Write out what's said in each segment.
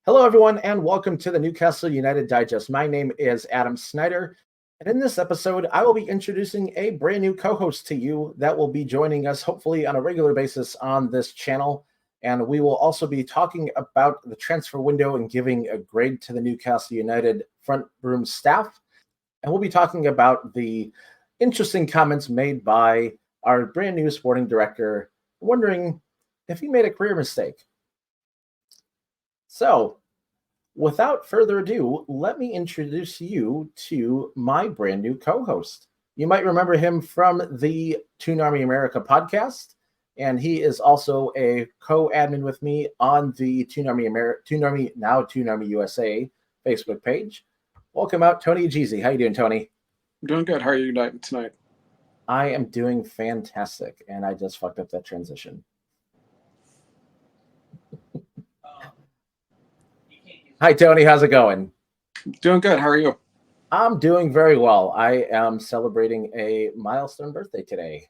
Hello, everyone, and welcome to the Newcastle United Digest. My name is Adam Snider, and in this episode, I will be introducing a brand new co-host to you that will be joining us hopefully on a regular basis on this channel. And we will also be talking about the transfer window and giving a grade to the Newcastle United front room staff. And we'll be talking about the interesting comments made by our brand new sporting director, wondering if he made a career mistake. So, without further ado, let me introduce you to my brand new co-host. You might remember him from the Toon Army America podcast, and he is also a co-admin with me on the Toon Army USA Facebook page. Welcome out, Tony Egizi. How you doing, Tony? I'm doing good. How are you tonight? I am doing fantastic, and I just fucked up that transition. Hi, Tony. How's it going? Doing good. How are you? I'm doing very well. I am celebrating a milestone birthday today.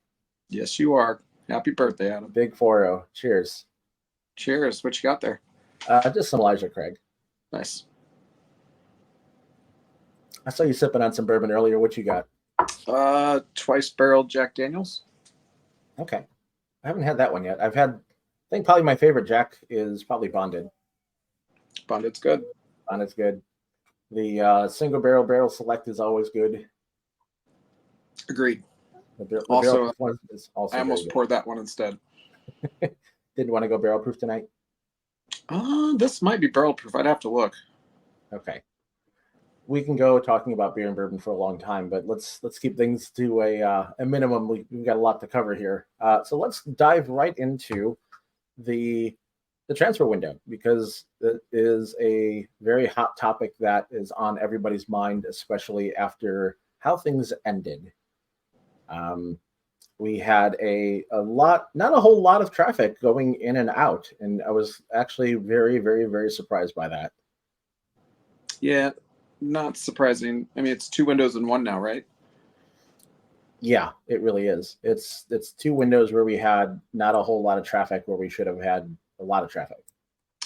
Yes, you are. Happy birthday, Adam. Big 4-0. Cheers. Cheers. What you got there? Just some Elijah Craig. Nice. I saw you sipping on some bourbon earlier. What you got? Twice barreled Jack Daniels. Okay. I haven't had that one yet. I think probably my favorite Jack is probably Bonded. Bonded's good. Bonded's good. The single barrel select is always good. Agreed. The also, one is also I almost poured that one instead. Didn't want to go barrel proof tonight? This might be barrel proof. I'd have to look. Okay. We can go talking about beer and bourbon for a long time, but let's keep things to a minimum. We've got a lot to cover here. So let's dive right into the transfer window, because it is a very hot topic that is on everybody's mind, especially after how things ended. We had not a whole lot of traffic going in and out, and I was actually very, very, very surprised by that. Yeah, not surprising. I mean, it's two windows in one now, right? Yeah, it really is. It's two windows where we had not a whole lot of traffic where we should have had a lot of traffic.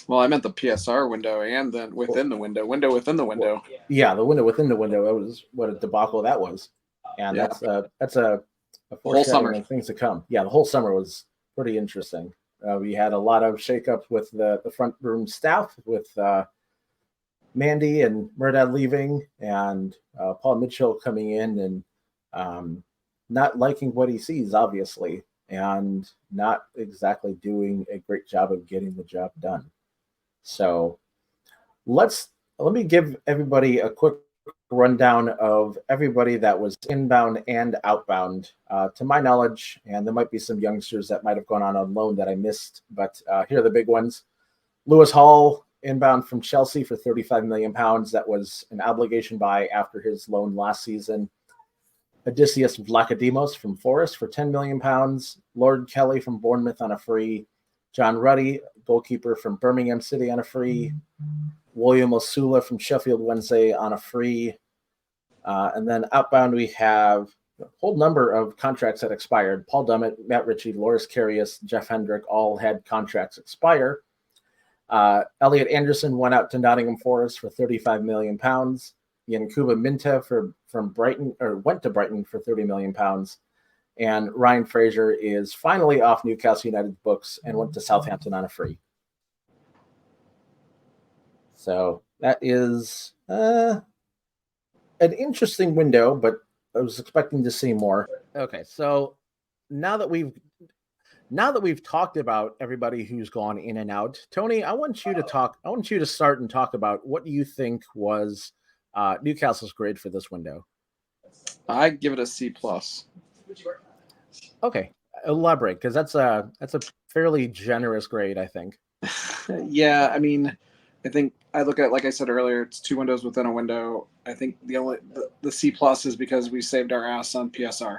Well, I meant the PSR window and then within the window within the window. Yeah, the window within the window. That was what a debacle that was, and yeah. that's a whole summer of things to come. Yeah, the whole summer was pretty interesting. We had a lot of shakeups with the front room staff, with Mandy and Murdad leaving, and Paul Mitchell coming in and not liking what he sees, obviously, and not exactly doing a great job of getting the job done. So let me give everybody a quick rundown of everybody that was inbound and outbound. To my knowledge, and there might be some youngsters that might have gone on loan that I missed, but here are the big ones. Lewis Hall, inbound from Chelsea for £35 million. That was an obligation buy after his loan last season. Odysseus Vlachodimos from Forest for £10 million. Lord Kelly from Bournemouth on a free. John Ruddy, goalkeeper from Birmingham City, on a free. William Osula from Sheffield Wednesday on a free. And then outbound, we have a whole number of contracts that expired. Paul Dummett, Matt Ritchie, Loris Karius, Jeff Hendrick all had contracts expire. Elliot Anderson went out to Nottingham Forest for £35 million. Yankuba Minta from Brighton, or went to Brighton for £30 million. And Ryan Fraser is finally off Newcastle United's books and went to Southampton on a free. So that is an interesting window, but I was expecting to see more. Okay, so now that we've talked about everybody who's gone in and out, Tony, I want you to start and talk about what you think was Newcastle's grade for this window. I give it a C+. Okay, elaborate, because that's a fairly generous grade, I think. Yeah, I mean, I think I look at, like I said earlier, it's two windows within a window. I think the C+ is because we saved our ass on PSR.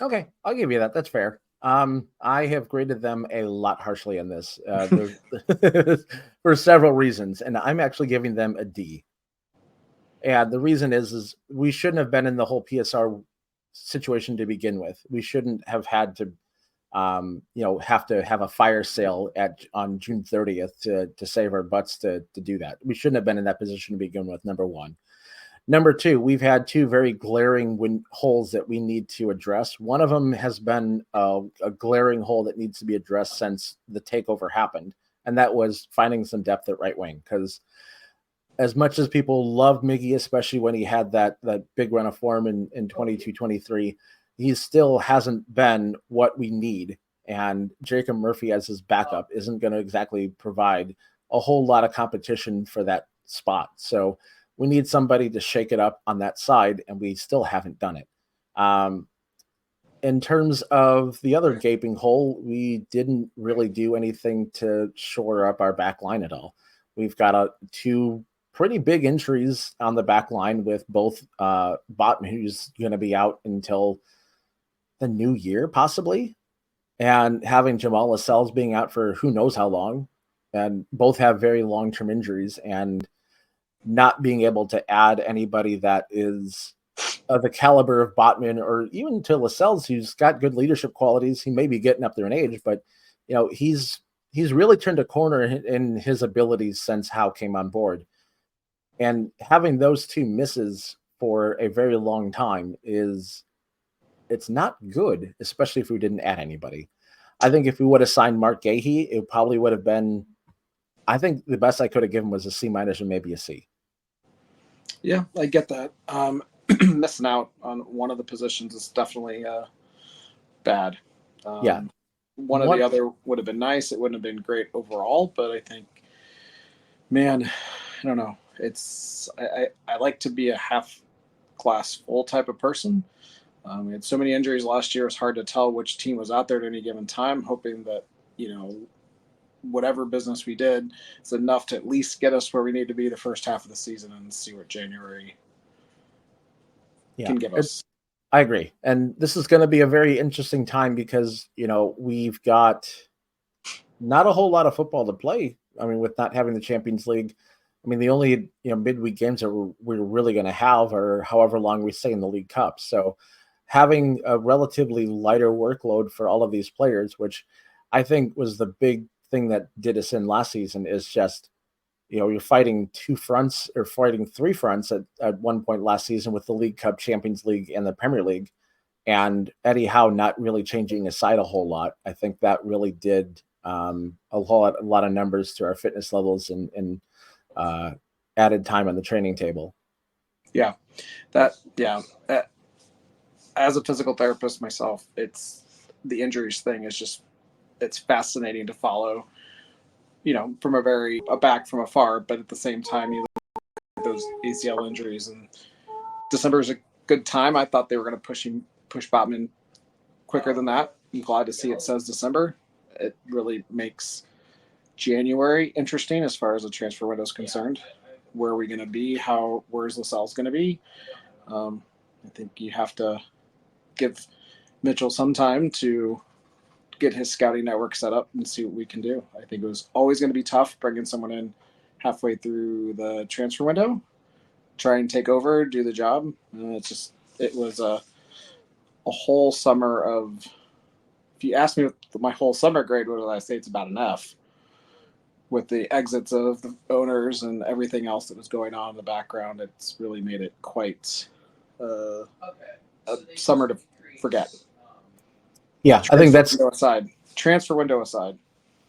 Okay, I'll give you that. That's fair. I have graded them a lot harshly in this for several reasons, and I'm actually giving them a D. And the reason is we shouldn't have been in the whole PSR situation to begin with. We shouldn't have had to have to have a fire sale on June 30th to save our butts to do that. We shouldn't have been in that position to begin with, number one. Number two, we've had two very glaring holes that we need to address. One of them has been a glaring hole that needs to be addressed since the takeover happened, and that was finding some depth at right wing. Because as much as people loved Miggy, especially when he had that big run of form in 22-23, he still hasn't been what we need. And Jacob Murphy as his backup isn't going to exactly provide a whole lot of competition for that spot. So we need somebody to shake it up on that side, and we still haven't done it. In terms of the other gaping hole, we didn't really do anything to shore up our back line at all. We've got two pretty big injuries on the back line with both Botman, who's going to be out until the new year, possibly, and having Jamal Lascelles being out for who knows how long, and both have very long-term injuries, and not being able to add anybody that is of the caliber of Botman or even to Lascelles, who's got good leadership qualities. He may be getting up there in age, but he's really turned a corner in his abilities since Howe came on board. And having those two misses for a very long time it's not good, especially if we didn't add anybody. I think if we would have signed Mark Gahey, it probably would have been, I think the best I could have given was a C- and maybe a C. Yeah, I get that. Missing out on one of the positions is definitely bad. Yeah. One or the other would have been nice. It wouldn't have been great overall, but I think, man, I don't know. I like to be a half glass full type of person. We had so many injuries last year. It's hard to tell which team was out there at any given time, hoping that, whatever business we did is enough to at least get us where we need to be the first half of the season and see what January can give us. I agree. And this is going to be a very interesting time because, we've got not a whole lot of football to play. I mean, with not having the Champions League, the only, midweek games that we're really going to have are however long we stay in the League Cup. So having a relatively lighter workload for all of these players, which I think was the big thing that did us in last season, is just, you're fighting three fronts at one point last season with the League Cup, Champions League, and the Premier League. And Eddie Howe not really changing his side a whole lot. I think that really did a lot of numbers to our fitness levels and added time on the training table. Yeah. As a physical therapist myself, it's the injuries thing is just, it's fascinating to follow, from a back from afar, but at the same time, you look at those ACL injuries, and December is a good time. I thought they were going to push Botman quicker than that. I'm glad to see it says December. It really makes January interesting as far as the transfer window is concerned. Where are we going to be? Where's Lascelles going to be? I think you have to give Mitchell some time to get his scouting network set up and see what we can do. I think it was always going to be tough bringing someone in halfway through the transfer window, try and take over, do the job. It was a whole summer of, if you ask me what my whole summer grade, what would I say? It's about an F, with the exits of the owners and everything else that was going on in the background. It's really made it quite a summer to forget. Yeah, I think that's transfer window aside.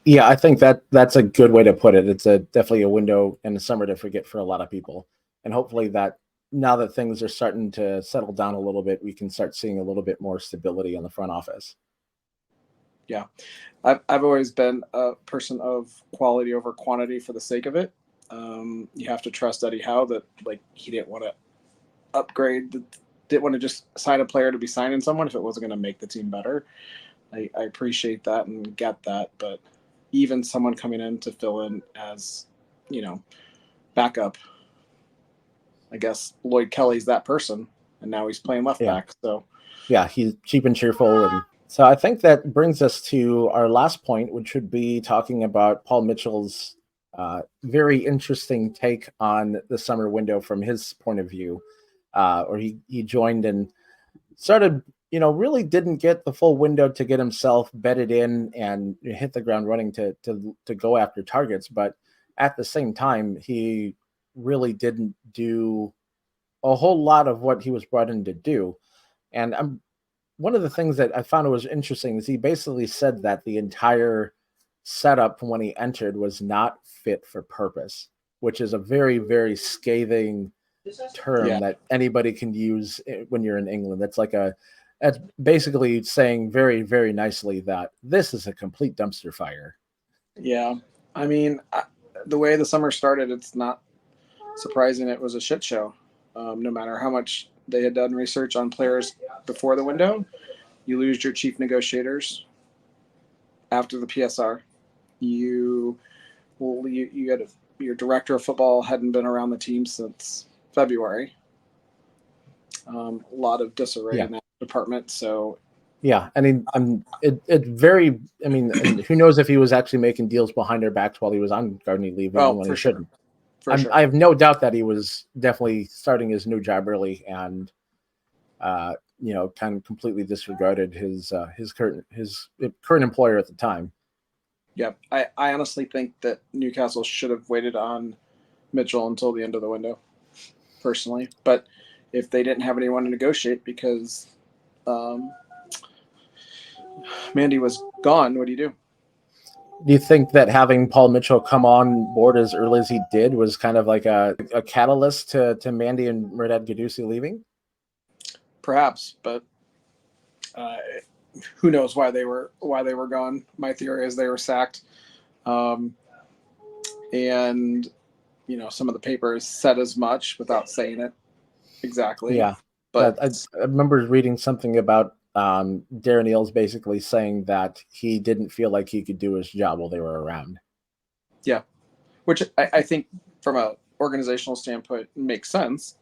Yeah, I think that's a good way to put it. It's definitely a window in the summer to forget for a lot of people. And hopefully that now that things are starting to settle down a little bit, we can start seeing a little bit more stability in the front office. Yeah. I've always been a person of quality over quantity for the sake of it. You have to trust Eddie Howe that he didn't want to upgrade, didn't want to just sign a player to be signing someone if it wasn't going to make the team better. I appreciate that and get that, but even someone coming in to fill in as, backup, I guess Lloyd Kelly's that person, and now he's playing left back. So yeah, he's cheap and cheerful. And so I think that brings us to our last point, which would be talking about Paul Mitchell's very interesting take on the summer window from his point of view, or he joined and started really didn't get the full window to get himself bedded in and hit the ground running to go after targets. But at the same time, he really didn't do a whole lot of what he was brought in to do. And one of the things that I found was interesting is he basically said that the entire setup from when he entered was not fit for purpose, which is a very, very scathing term that anybody can use when you're in England. That's basically saying very, very nicely that this is a complete dumpster fire. Yeah. I mean, the way the summer started, it's not surprising it was a shit show. No matter how much they had done research on players before the window, you lose your chief negotiators after the PSR. You had your director of football hadn't been around the team since February. A lot of disarray in that department. So yeah, I mean, who knows if he was actually making deals behind their backs while he was on gardening leave when he shouldn't. I have no doubt that he was definitely starting his new job early and kind of completely disregarded his current employer at the time. Yep. I honestly think that Newcastle should have waited on Mitchell until the end of the window, personally. But if they didn't have anyone to negotiate because Mandy was gone, what do you do? Do you think that having Paul Mitchell come on board as early as he did was kind of like a catalyst to Mandy and Mehrdad Egizi leaving? Perhaps, but who knows why they were gone? My theory is they were sacked, and some of the papers said as much without saying it exactly. Yeah, but I remember reading something about Darren Eales basically saying that he didn't feel like he could do his job while they were around. Yeah, which I think from an organizational standpoint makes sense,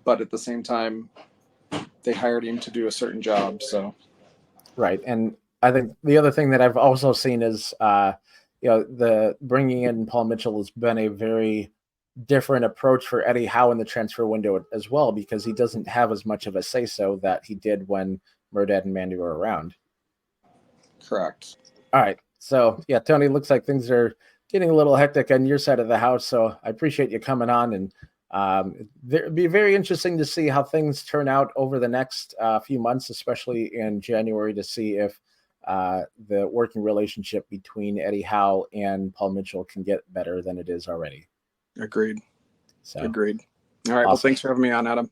but at the same time, they hired him to do a certain job. So, right, and I think the other thing that I've also seen is, the bringing in Paul Mitchell has been a very different approach for Eddie Howe in the transfer window as well, because he doesn't have as much of a say-so that he did when Mehrdad and Mandy were around. Correct. All right. So, yeah, Tony, looks like things are getting a little hectic on your side of the house. So I appreciate you coming on. And it'd be very interesting to see how things turn out over the next few months, especially in January, to see if the working relationship between Eddie Howe and Paul Mitchell can get better than it is already. Agreed. So, agreed. All right. Awesome. Well, thanks for having me on, Adam.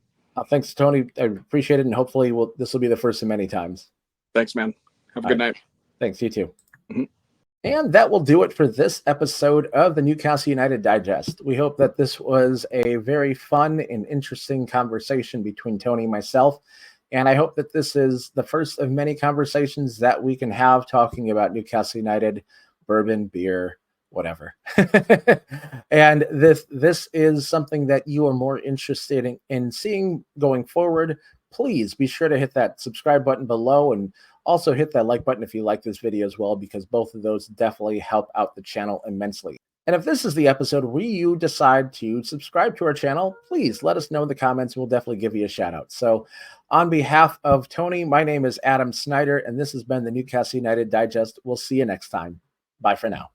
Thanks, Tony. I appreciate it. And hopefully this will be the first of many times. Thanks, man. Have a good night. Thanks. You too. Mm-hmm. And that will do it for this episode of the Newcastle United Digest. We hope that this was a very fun and interesting conversation between Tony and myself. And I hope that this is the first of many conversations that we can have talking about Newcastle United, bourbon, beer, whatever. And this is something that you are more interested in seeing going forward. Please be sure to hit that subscribe button below and also hit that like button if you like this video as well, because both of those definitely help out the channel immensely. And if this is the episode where you decide to subscribe to our channel, please let us know in the comments. We'll definitely give you a shout out. So on behalf of Tony, my name is Adam Snider, and this has been the Newcastle United Digest. We'll see you next time. Bye for now.